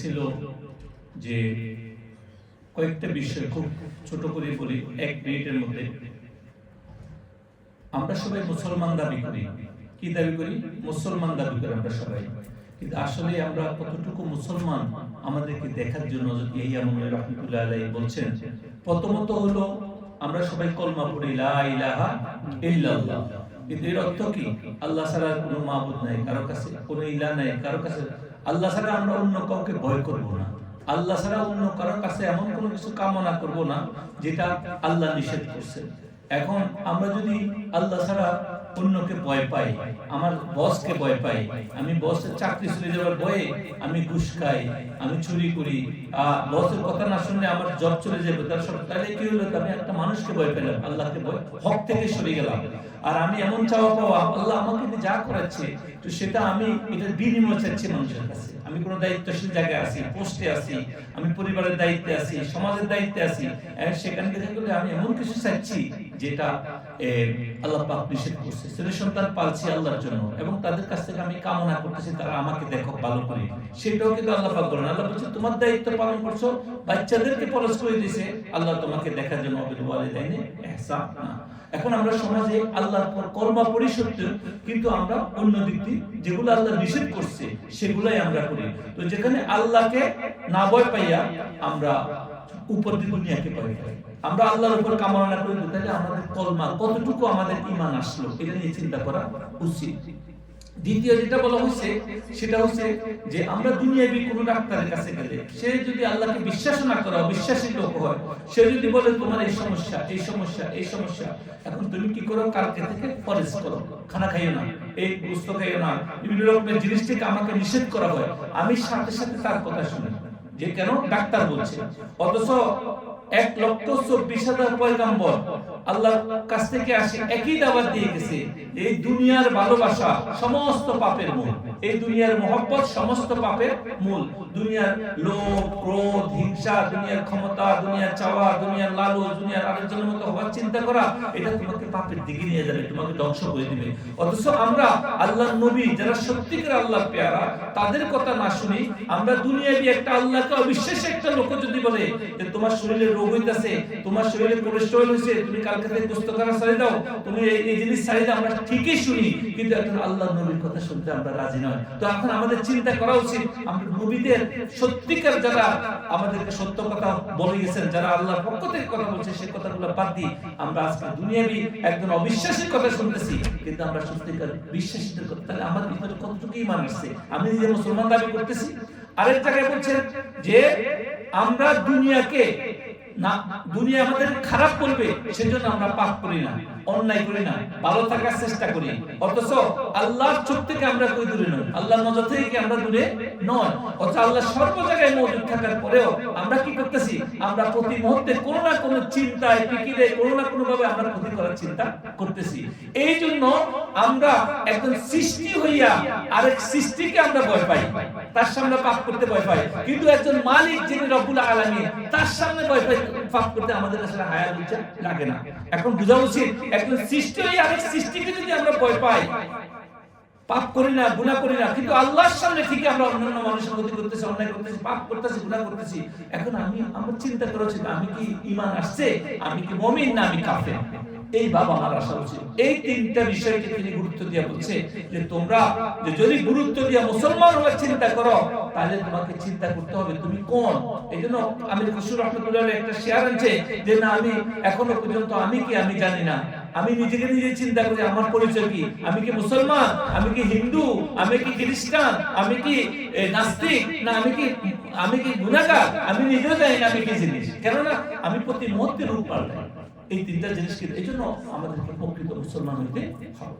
ছিল যে কয়েকটা বিষয় খুব ছোট করে বলি 1 মিনিটের মধ্যে। আমরা সবাই মুসলমান দাবি করি। কি দাবি করি? মুসলমান দাবি করি আমরা সবাই। কিন্তু আসলে আমরা কতটুকু মুসলমান আমাদেরকে দেখার জন্য এই আমলে রাহমাতুল্লাহ আলাইহি বলছেন, প্রথমত হলো আমরা সবাই কলমা পড়ি লা ইলাহা ইল্লাল্লাহ। কিন্তু এর অর্থ কি? আল্লাহ ছাড়া কোনো মাবুদ নাই কারো কাছে, কোনো ইলাহ নাই কারো কাছে। আল্লাহ ছাড়া আমরা অন্য কাউকে ভয় করব না। আল্লাহ ছাড়া অন্য কারো কাছে এমন কোনো কিছু কামনা করব না যেটা আল্লাহ নিষেধ করছেন। এখন আমরা যদি আল্লাহ ছাড়া অন্যকে ভয় পাই, আমার বসকে ভয় পাই, আমি বসের চাকরি চলে যাওয়ার ভয়ে আমি ঘুষ খাই, আমি চুরি করি, বসের কথা না শুনলে আমার জব চলে যাবে, তাহলে কি হলো? আমি একটা মানুষকে ভয় পেলাম, আল্লাহকে ভয়, হক থেকে সরে গেলাম। আর আমি এমন চাওয়া পাওয়া, আল্লাহ আমাকে যা করাচ্ছে তো সেটা আমি এটার বিনিময় চাচ্ছি মানুষের কাছে। আমি কোনো দায়িত্বশীল জায়গায় আছি, পোস্টে আছি, আমি পরিবারের দায়িত্বে আছি, সমাজের দায়িত্বে আছি, সেখান থেকে আমি এমন কিছু চাচ্ছি যেটা আল্লাহ পাক নিষেধ করছে। ছেলে সন্তান পালছি আল্লাহর জন্য এবং তাদের কাছ থেকে আমি কামনা করতেছি তারা আমাকে দেখো ভালো করে, সেটাও কিন্তু আল্লাহ পাক বলেন। আল্লাহ বলছে তোমার দায়িত্ব পালন করছো, বাচ্চাদেরকে পরশ করে দিয়েছে আল্লাহ তোমাকে দেখার জন্য, বিল ওয়ালিদাইনি ইহসানা। এখন আমরা সমাজে আল্লাহর পর কলমা পড়ি সত্য, কিন্তু আমরা অন্য দিক দিয়ে যেগুলো আল্লাহ নিষেধ করছে সেগুলাই আমরা করি। তো যেখানে আল্লাহকে না ভয় পাইয়া আমরা উপর দিকে দুনিয়াকে ভয় পাই, আমরা আল্লাহর উপর কামনা করি, তাহলে আমাদের কলমা কতটুকু, আমাদের ঈমান আসলো, এটা নিয়ে চিন্তা করা উচিত। দ্বিতীয় যেটা বলা হয়েছে সেটা হচ্ছে যে আমরা দুনিয়াবি কোনো ডাক্তারের কাছে গেলে সে যদি আল্লাহকে বিশ্বাস না করে, অবিশ্বাসী লোক হয়, সে যদি বলে তোমার এই সমস্যা এই সমস্যা এই সমস্যা, এখন তুমি কি করো? কালকে থেকে পরেজ করো, খানা খাইও না, এই গোস্ত খাইও না, বিভিন্ন রকমের জিনিস থেকে আমাকে নিষেধ করা হয়, আমি সাথে সাথে তার কথা শুনি যে কেন ডাক্তার বলছে। অথচ 1,40,000 পয়গম্বর আল্লাহর কাছ থেকে আসে একই দাওয়াত দিয়ে গেছে, এই দুনিয়ার ভালোবাসা সমস্ত পাপের মূল, এই দুনিয়ার মহব্বত সমস্ত পাপের মূল। দুনিয়ার লোভ, ক্রোধ, হিংসা, দুনিয়ার ক্ষমতা, দুনিয়ার চাওয়া, দুনিয়ার লালচ, দুনিয়ার আরেকজনের মতো হওয়ার চিন্তা করা, এটা তোমাকে পাপের দিকে নিয়ে যাবে, তোমাকে ধ্বংস করে দিবে। অথচ আমরা আল্লাহর নবী যারা সত্যিকার আল্লাহর পেয়ারা, তাদের কথা না শুনি আমরা দুনিয়াবি একটা আল্লাহকে অবিশ্বাসী একটা লোক যদি বলে যে তোমার শরীরে রোগ হইতাছে, তোমার শরীরে কোলেস্টেরল হইছে, তুমি কালকে থেকে গোশত খাওয়া ছেড়ে দাও, তুমি এই জিনিস ছেড়ে দাও, আমরা ঠিকই শুনি, কিন্তু এখন আল্লাহর নবীর কথা শুনতে আমরা রাজি নয়। তো এখন আমাদের চিন্তা করা উচিত, আমরা নবীদের সত্যিকার যারা আমাদেরকে সত্য কথা বলে গেছেন, যারা আল্লাহর পক্ষ থেকে কথা বলছে, সেই কথাগুলো বাদ দিয়ে আমরা আজকে দুনিয়াবি একজন অবিশ্বাসীর কথা শুনতেছি, কিন্তু আমরা সত্যিকার বিশ্বাসীদের কথা, তাহলে আমার ভিতরে কতটুকু ঈমান আসছে? আমি নিজে মুসলমান দাবি করতেছি। আরেক জায়গায় বলছেন যে আমরা দুনিয়াকে না, দুনিয়া আমাদের খারাপ করবে সেজন্য আমরা পাপ করি না, অন্যায় করি না, ভালো থাকার চেষ্টা করি। অথচ আল্লাহর চোখ থেকে আমরা কই দূরে নই, আল্লাহর নজর থেকে আমরা দূরে নয়। অথচ আল্লাহ সর্ব জায়গায় মৌজুদ থাকার পরেও আমরা কি করতেছি? আমরা প্রতি মুহূর্তে কোনো না কোনো চিন্তায়, ফিকিরে, কোনো না কোনো ভাবে আমরা ক্ষতি করার চিন্তা করতেছি। এই জন্য আমরা একজন সৃষ্টি হইয়া আরেক সৃষ্টিকে আমরা ভয় পাই, তার সামনে পাপ করতে ভয় পাই, কিন্তু একজন মালিক যিনি রব্বুল আলামিন, তার সামনে ভয় পাই, পাপ করতে আমাদের আসলে হায়া লজ্জা লাগে না। এখন বুঝা উচিত, একজন সৃষ্টি হয়ে আরেক সৃষ্টিকে যদি আমরা ভয় পাই, পাপ করি না, গুনাহ করি না, কিন্তু আল্লাহর সামনে ঠিক আমরা অন্যান্য মানুষের ক্ষতি করতেছি, অন্যায় করতেছি, পাপ করতেছি, গুনাহ করতেছি, এখন আমার চিন্তা করা উচিত, আমি কি ঈমান আসছে, আমি কি মুমিন না আমি কাফের? এই বাবা আমার আসা উচিত। এই তিনটা বিষয়কে তিনি গুরুত্ব দিয়ে বলছে যে তোমরা যদি গুরুত্ব দিয়ে মুসলমান হওয়ার চিন্তা করো, তাহলে তোমাকে চিন্তা করতে হবে তুমি কোন। এই জন্য আমি খুশুর রহমতুল্লাহ একটা শেয়ার আনছে যে না, আমি এখনো পর্যন্ত আমি কি আমি জানি না, আমি নিজেকে নিজে চিন্তা করি আমার পরিচয় কি, আমি কি মুসলমান, আমি কি হিন্দু, আমি কি খ্রিস্টান, আমি কি নাস্তিক, না আমি কি গুনাহগার, আমি নিজেও জানি না আমি কি জিনিস, কেননা আমি প্রতি মুহূর্তে রূপ পাল্টাই। এই তিনটা জিনিসকে এই জন্য আমাদেরকে প্রকৃত মুসলমান হইতে হবে।